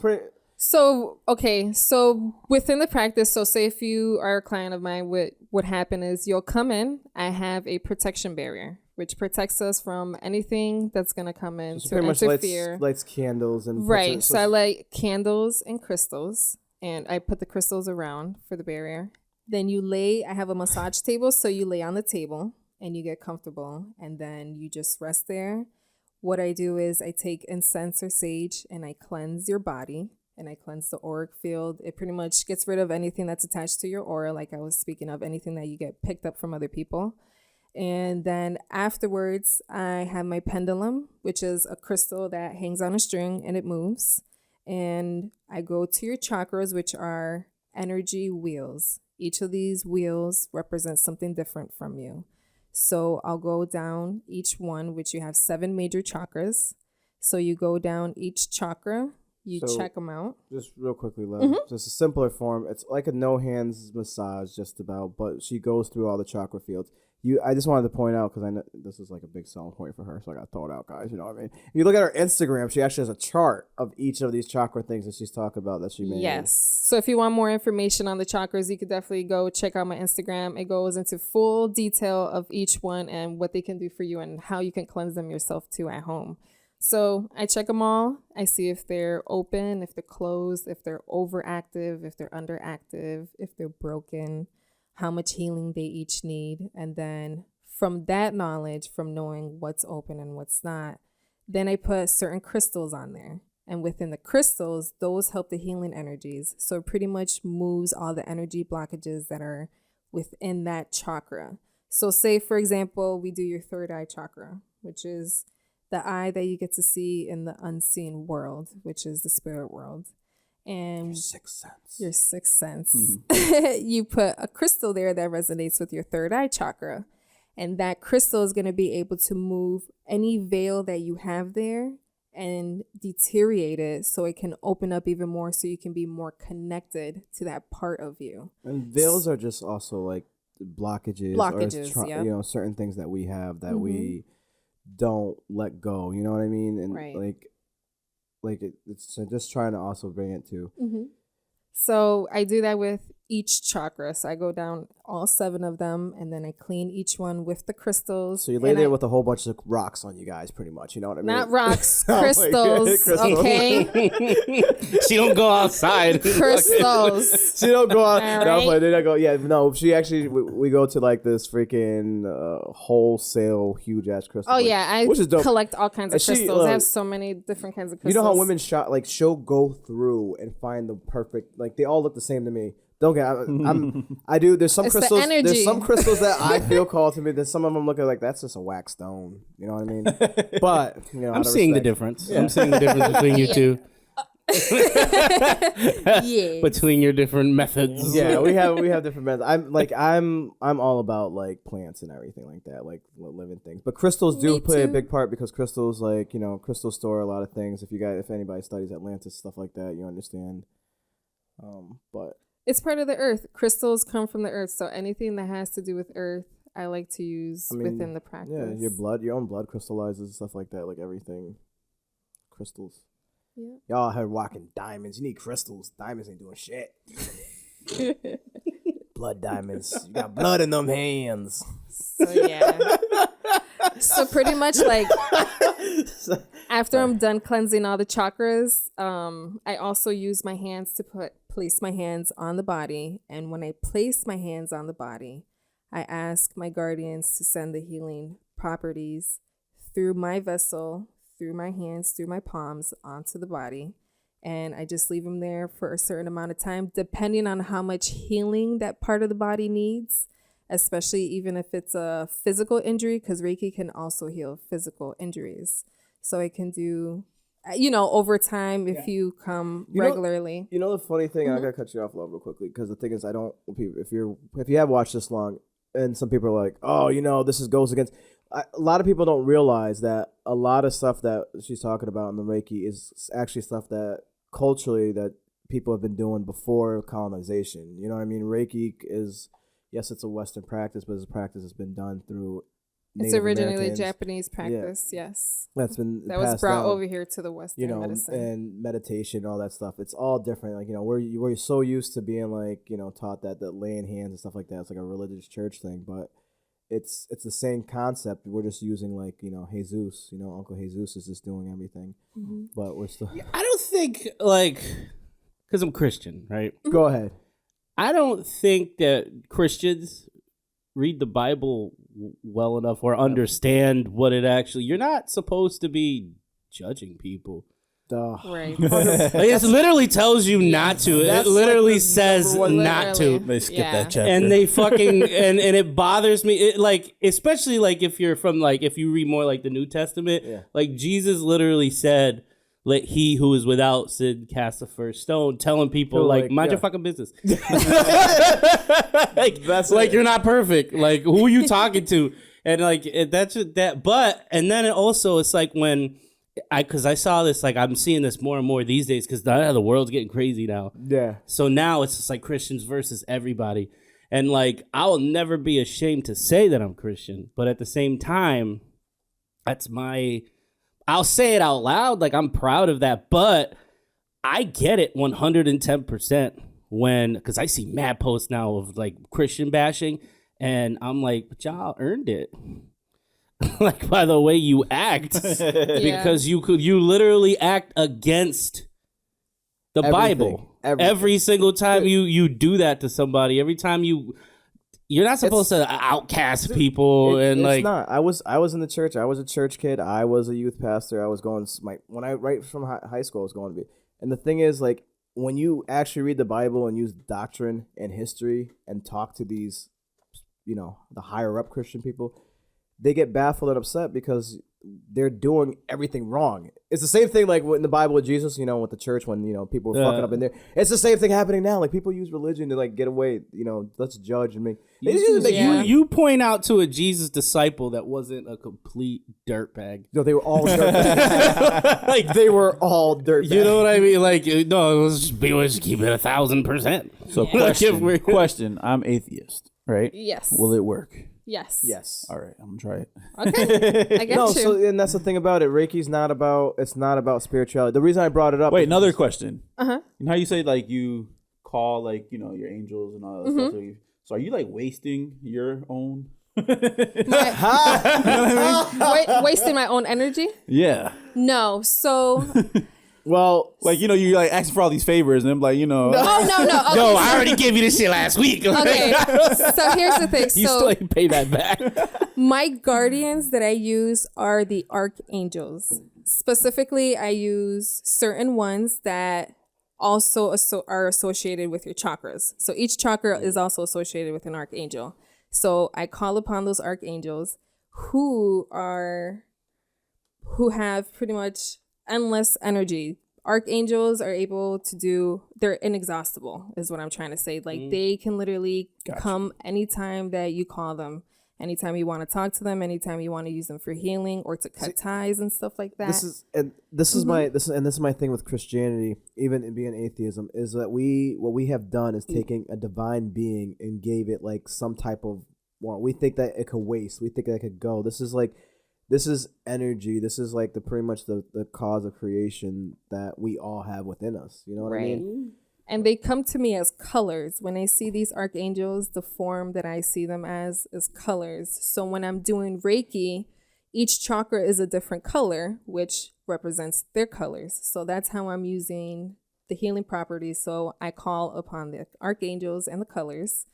So, okay. So within the practice, so say if you are a client of mine, what would happen is you'll come in. I have a protection barrier, which protects us from anything that's going to come in So to pretty much interfere. lights candles and Right. So I light candles and crystals, and I put the crystals around for the barrier. Then I have a massage table, so you lay on the table and you get comfortable, and then you just rest there. What I do is I take incense or sage and I cleanse your body and I cleanse the auric field. It pretty much gets rid of anything that's attached to your aura, like I was speaking of, anything that you get picked up from other people. And then afterwards, I have my pendulum, which is a crystal that hangs on a string and it moves. And I go to your chakras, which are energy wheels. Each of these wheels represents something different from you. So I'll go down each one, which you have 7 major chakras. So you go down each chakra, you check them out. Just real quickly, Lev, just a simpler form. It's like a no hands massage, just about, but she goes through all the chakra fields. I just wanted to point out, because I know this is like a big selling point for her, so I got to throw it out, guys. You know what I mean? If you look at her Instagram, she actually has a chart of each of these chakra things that she's talking about that she made. Yes. So if you want more information on the chakras, you could definitely go check out my Instagram. It goes into full detail of each one and what they can do for you and how you can cleanse them yourself too at home. So I check them all. I see if they're open, if they're closed, if they're overactive, if they're underactive, if they're broken, how much healing they each need. And then from that knowledge, from knowing what's open and what's not, then I put certain crystals on there. And within the crystals, those help the healing energies. So it pretty much moves all the energy blockages that are within that chakra. So say, for example, we do your third eye chakra, which is the eye that you get to see in the unseen world, which is the spirit world. And your sixth sense. You put a crystal there that resonates with your third eye chakra. And that crystal is going to be able to move any veil that you have there and deteriorate it so it can open up even more, so you can be more connected to that part of you. And veils are just also like blockages or yeah. you know, certain things that we have that we don't let go. You know what I mean? And it's just trying to also bring it to. So I do that with each chakra. So I go down all 7 of them, and then I clean each one with the crystals. So you lay there with a whole bunch of rocks on you guys, pretty much. You know what I mean? Not rocks, crystals. Okay. She don't go outside. Crystals. She don't go out. All No, right. but then I go. Yeah, no. She actually. We go to like this freaking wholesale huge ass crystal. Oh place, yeah, I which is dope. collect all kinds of And she, crystals. I have so many different kinds of crystals. You know how women she'll go through and find the perfect, like they all look the same to me. Don't get. I do. There's some It's the crystals. energy. There's some crystals that I feel called to me. There's some of them look like that's just a wax stone. You know what I mean? But you know, I'm seeing the difference. Yeah. I'm seeing the difference between you two. Yeah. Between your different methods. Yeah, we have different methods. I'm all about like plants and everything like that, like living things. But crystals do Me play a too. big part, because crystals, like, you know, crystals store a lot of things. If anybody studies Atlantis, stuff like that, you understand. But It's part of the earth. Crystals come from the earth, so anything that has to do with earth, I like to use within the practice. yeah, your own blood crystallizes and stuff like that, like everything. Crystals. Yeah. Y'all have walking diamonds. You need crystals. Diamonds ain't doing shit. Blood diamonds. You got blood in them hands. So yeah. So pretty much like after I'm done cleansing all the chakras, I also use my hands to place my hands on the body. And when I place my hands on the body, I ask my guardians to send the healing properties through my vessel, through my hands, through my palms, onto the body. And I just leave them there for a certain amount of time, depending on how much healing that part of the body needs, especially even if it's a physical injury, because Reiki can also heal physical injuries. So it can do, over time if you come regularly. You know the funny thing, I gotta cut you off, Love, real quickly, because the thing is, if you have watched this long, and some people are like, oh, this goes against. A lot of people don't realize that a lot of stuff that she's talking about in the Reiki is actually stuff that culturally that people have been doing before colonization. You know what I mean? Reiki is, yes, it's a Western practice, but it's a practice that's been done through It's Native originally Americans. Japanese practice, yes. That's been That was passed brought down, over here to the Western medicine. and meditation, all that stuff. It's all different. Like, we're so used to being like, taught that laying hands and stuff like that. It's like a religious church thing, but it's the same concept. We're just using like, Jesus, Uncle Jesus is just doing everything, but we're still. I don't think like, because I'm Christian, right? Go ahead. I don't think that Christians read the Bible well enough or understand what it actually. You're not supposed to be judging people. Duh. Right. Like, it literally tells you not to. It That's literally like the says number one- not to. They skip Yeah. that chapter. And they fucking and it bothers me. It, like, especially like if you're from like if you read more like the New Testament, Yeah. like Jesus literally said, "Let he who is without sin cast the first stone," telling people So, like, like, mind yeah. your fucking business. Like, That's like it. you're not perfect. Like, who are you talking to? And like that's just that. But and then it also it's like when because I saw this, like I'm seeing this more and more these days because the world's getting crazy now. Yeah. So now it's just like Christians versus everybody. And like, I'll never be ashamed to say that I'm Christian. But at the same time, I'll say it out loud. Like, I'm proud of that. But I get it 110% because I see mad posts now of like Christian bashing. And I'm like, but y'all earned it. Like, by the way you act. Because you literally act against the Bible. Everything. Every single time you do that to somebody, every time you're not supposed to outcast people and it's like not. I was in the church. I was a church kid. I was a youth pastor. I was going right from high school I was going to be. And the thing is, like, when you actually read the Bible and use doctrine and history and talk to these, the higher up Christian people, they get baffled and upset because they're doing everything wrong. It's the same thing like in the Bible with Jesus, with the church when, people were fucking up in there. It's the same thing happening now. Like, people use religion to like get away, let's judge and make. you point out to a Jesus disciple that wasn't a complete dirtbag. No, they were all dirtbags. Like they were all dirtbags. you know what I mean? Like, no, let's just keep it 1,000%. So question. I'm atheist, right? Yes. Will it work? Yes. Yes. All right, I'm gonna try it. Okay. I get No, you. so and that's the thing about it. Reiki's not about spirituality. The reason I brought it up. Wait, another question. Uh-huh. You know how you say like you call like your angels and all that stuff. So are you like wasting your own? Wasting my own energy? Yeah. No. So. Well, Like you like asking for all these favors and I'm like Oh no. Okay, Yo, I already gave you this shit last week. Okay. So here's the thing. You still ain't pay that back. My guardians that I use are the archangels. Specifically, I use certain ones that also are associated with your chakras. So each chakra is also associated with an archangel. So I call upon those archangels who have pretty much endless energy. Archangels are able to they're inexhaustible is what I'm trying to say. Like they can literally come anytime that you call them, anytime you want to talk to them, anytime you want to use them for healing or to cut ties and stuff like that. This is my thing with Christianity, even in being atheism, is that what we have done is taking a divine being and gave it like some type of we think that it could waste. We think that it could go. This is energy. This is like pretty much the cause of creation that we all have within us. You know what I mean? And they come to me as colors. When I see these archangels, the form that I see them as is colors. So when I'm doing Reiki, each chakra is a different color, which represents their colors. So that's how I'm using the healing properties. So I call upon the archangels and the colors,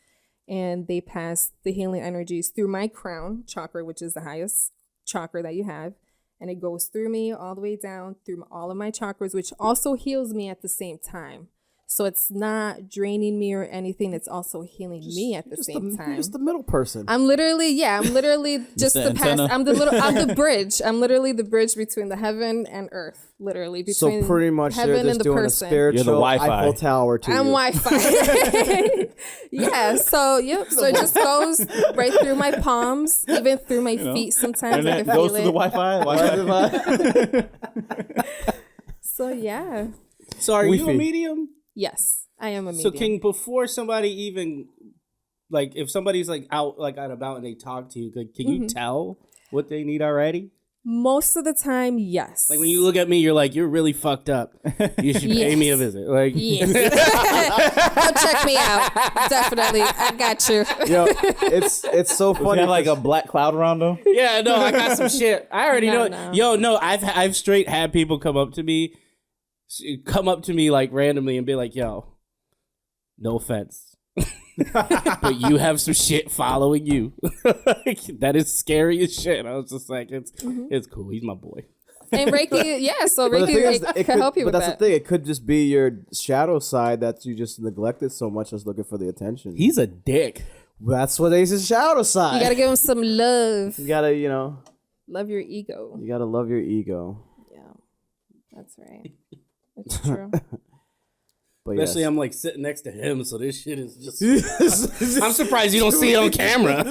and they pass the healing energies through my crown chakra, which is the highest chakra that you have, and it goes through me all the way down through all of my chakras, which also heals me at the same time. So it's not draining me or anything. It's also healing me at the same time. Just the middle person. I'm literally just the past. I'm the bridge. I'm literally the bridge between the heaven and earth. Literally between so pretty much heaven they're just and the doing person. a spiritual You're the Wi-Fi. Eiffel Tower to I'm you. Wi-Fi. Yeah. So it just goes right through my palms, even through my feet. Sometimes And I that can goes feel to the it. Wi-Fi. So yeah. So are you a Wi-Fi. medium? Yes, I am a medium. So before somebody even like if somebody's like out like out about and they talk to you, like, can you tell what they need already? Most of the time, yes. Like when you look at me, you're like, you're really fucked up. You should pay me a visit. Like, yes. Go check me out. Definitely, I got you. Yo, it's so funny. Got like a black cloud around them. yeah, no, I got some shit. I already know. No. Yo, no, I've straight had people come up to me like randomly and be like, yo, no offense. But you have some shit following you. That is scary as shit. I was just like, it's cool. He's my boy. And Reiki, so But the thing is, Reiki can help you with But that's that. the thing. It could just be your shadow side that you just neglected so much, just looking for the attention. He's a dick. That's what is his shadow side. You gotta give him some love. You gotta, Love your ego. you gotta love your ego. Yeah, that's right. It's true. But Especially yes. I'm like sitting next to him, so this shit is just. I'm surprised you don't see it on camera.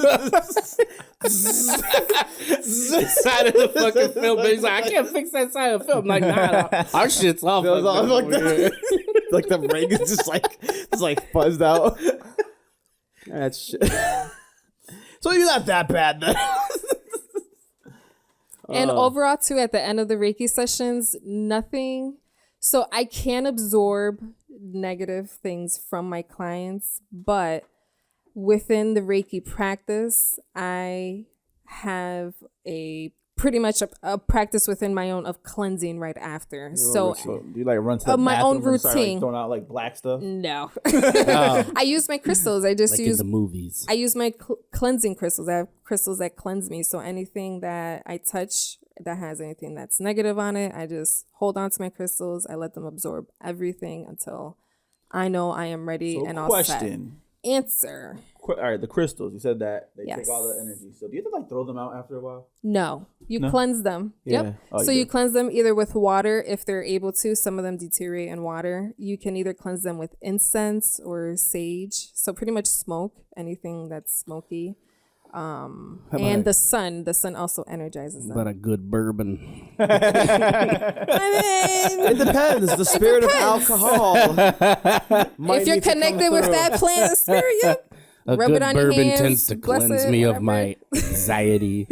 Side of the fucking film, but he's like, I can't fix that side of the film. I'm like, nah, our shit's off. It was all like over here. like the ring is just like fuzzed out. That's shit. So you're not that bad then. And overall, too, at the end of the Reiki sessions, nothing. So I can absorb negative things from my clients, but within the Reiki practice, I have pretty much a practice within my own of cleansing right after. So do you like run to the my own bathroom and start, like, routine. throwing out like black stuff? no, I use my crystals. I just Like use in the movies. I use my cleansing crystals. I have crystals that cleanse me. So anything that I touch that has anything that's negative on it, I just hold on to my crystals. I let them absorb everything until I know I am ready So and all question. set. Answer. All right, the crystals. You said that they Yes. take all the energy. So do you have to like throw them out after a while? No, you No? cleanse them. Yeah. Yep. Oh, So you you do. cleanse them either with water if they're able to. Some of them deteriorate in water. You can either cleanse them with incense or sage. So pretty much smoke, anything that's smoky. And the sun also energizes them. But a good bourbon. It depends. The spirit of alcohol. might If you're need to come connected with through. that plant spirit, yeah. A Rub good it on your bourbon hands, tends to bless cleanse it, me of whatever. my anxiety.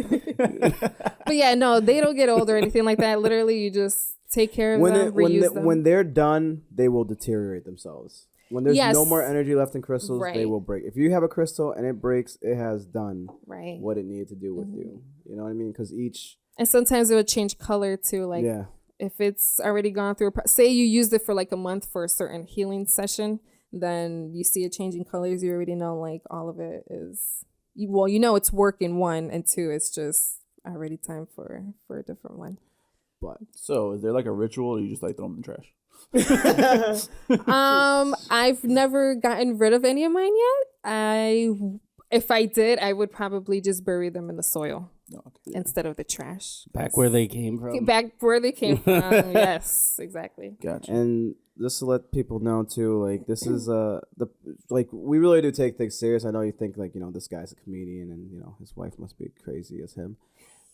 But yeah, no, they don't get old or anything like that. Literally, you just take care of them, reuse them. When they're done, they will deteriorate themselves. When there's Yes. no more energy left in crystals, they Right. will break. If you have a crystal and it breaks, it has done Right. what it needed to do with you. You know what I mean? Because each, And sometimes it would change color too. Like yeah. if it's already gone through, say you used it for like a month for a certain healing session, then you see it changing colors. You already know like all of it is, you know it's working, one, and two, it's just already time for a different one. But So is there like a ritual or you just like throw them in the trash? I've never gotten rid of any of mine yet. If I did, I would probably just bury them in the soil No, okay. instead of the trash. Back where they came from. Back where they came from. Yes, exactly. Gotcha. and just to let people know too, like this is we really do take things serious. I know you think like this guy's a comedian and his wife must be crazy as him.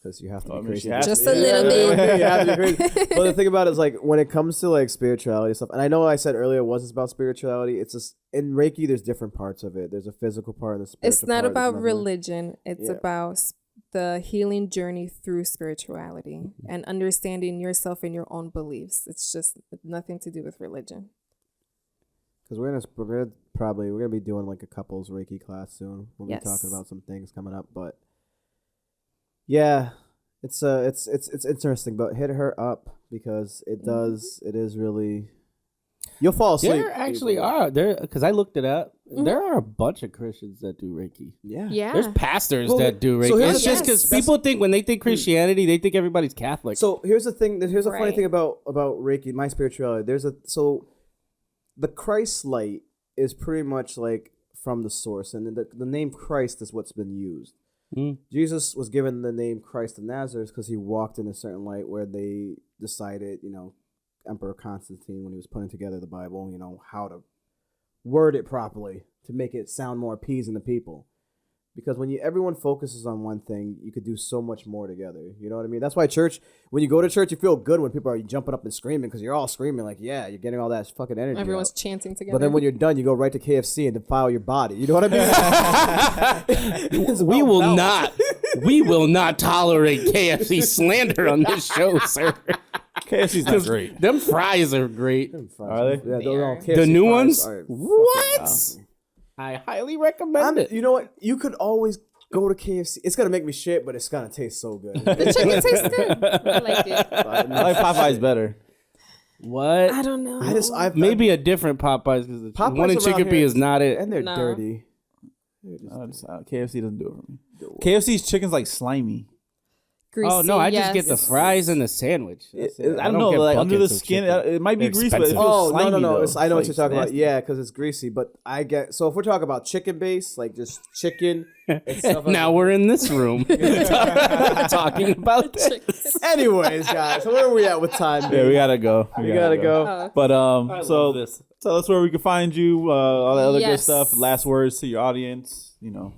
Because you have to be crazy. she has Just to, a little bit. You have to be crazy. But the thing about it is like when it comes to like spirituality stuff, and I know I said earlier it wasn't about spirituality. It's just in Reiki, there's different parts of it. There's a physical part and a spiritual It's not part. about There's religion. It's Yeah. about the healing journey through spirituality and understanding yourself and your own beliefs. It's just nothing to do with religion. Because we're gonna be doing like a couples Reiki class soon. We'll Yes. be talking about some things coming up, but yeah, it's interesting. But hit her up because it is really. You'll fall asleep. There actually are because I looked it up. There are a bunch of Christians that do Reiki. Yeah. Yeah. There's pastors Well, that do so Reiki. here's It's the- just because Yes. people think when they think Christianity, they think everybody's Catholic. So here's the thing. Here's a funny Right. thing about Reiki, my spirituality. The Christ light is pretty much like from the source, and the name Christ is what's been used. Jesus was given the name Christ of Nazareth because he walked in a certain light where they decided, Emperor Constantine, when he was putting together the Bible, how to word it properly to make it sound more appeasing to people. Because when everyone focuses on one thing, you could do so much more together. You know what I mean? That's why church, when you go to church, you feel good when people are jumping up and screaming because you're all screaming like, yeah, you're getting all that fucking energy. Everyone's out. chanting together. But then when you're done, you go right to KFC and defile your body. You know what I mean? We will not tolerate KFC slander on this show, sir. KFC's not great. Them fries are great. Are they? Yeah, those are. The new ones? are What? fucking I highly recommend it. you know what? You could always go to KFC. It's gonna make me shit, but it's gonna taste so good. the chicken tastes good. I like it. I like Popeyes better. What? I don't know. Maybe a different Popeyes because the Popeyes one in around Chicopee here- is not it. and they're No. dirty. KFC doesn't do it for me. KFC's chicken's like slimy. Greasy, Oh no, I just get the yes. fries and the sandwich. That's it. I don't know, get like under the buckets of skin, chicken. it might be They're greasy, but it expensive. feels Oh slimy, no! though. I know what It's you're talking about. nasty. Yeah, because it's greasy. But I get so if we're talking about chicken base, like just chicken. And stuff like Now we're in this room talking about this. Anyways, guys, so where are we at with time? Yeah, we gotta go. We gotta go. But so this. tell us where we can find you. All that other good Yes. stuff. Last words to your audience. You know.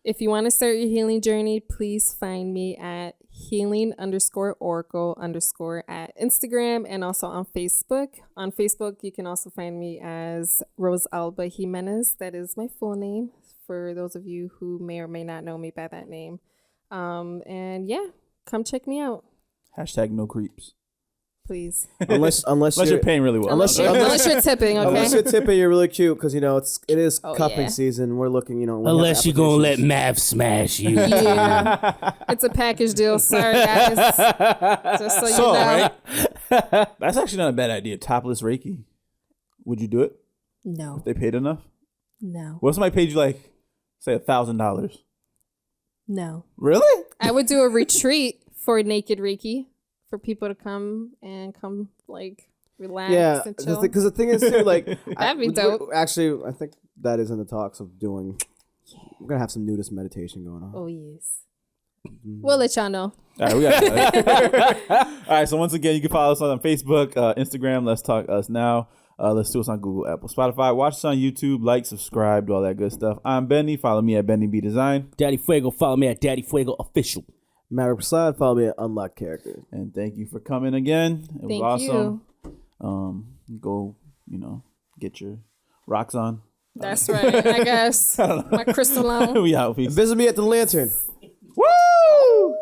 If you want to start your healing journey, please find me at healing_oracle_ at Instagram and also on Facebook. On Facebook, you can also find me as Rosalba Jimenez. That is my full name for those of you who may or may not know me by that name. And yeah, come check me out, Hashtag no creeps. please. Unless Unless you're paying really well. Unless you- Unless you're tipping, okay? Unless you're tipping, you're really cute because it is Oh, cuffing yeah. season. We're looking, we have Unless you're gonna let applications. Mav smash you. Yeah, it's a package deal. Sorry, guys. Just so you So, know. right? That's actually not a bad idea. Topless Reiki. Would you do it? No, If they paid enough? no, What if somebody paid you like, say, $1,000? no. Really? I would do a retreat for naked Reiki for people to come like relax Yeah, and chill. because the thing is too, like That'd be dope. Actually, I think that is in the talks of doing. We're gonna have some nudist meditation going on. Oh yes. We'll let y'all know. All right, we got it. All right, so once again, you can follow us on Facebook, Instagram, Let's Talk Us Now. Let's do us on Google, Apple, Spotify. Watch us on YouTube. Like, subscribe, do all that good stuff. I'm Benny. Follow me at Benny B Design. Daddy Fuego, follow me at Daddy Fuego Official. Maverick Prasad, follow me at Unlocked Character. And thank you for coming again. It was Thank awesome. you. Go, get your rocks on. That's right. I guess my crystal on. We out. Peace. Visit me at the Lantern. Woo!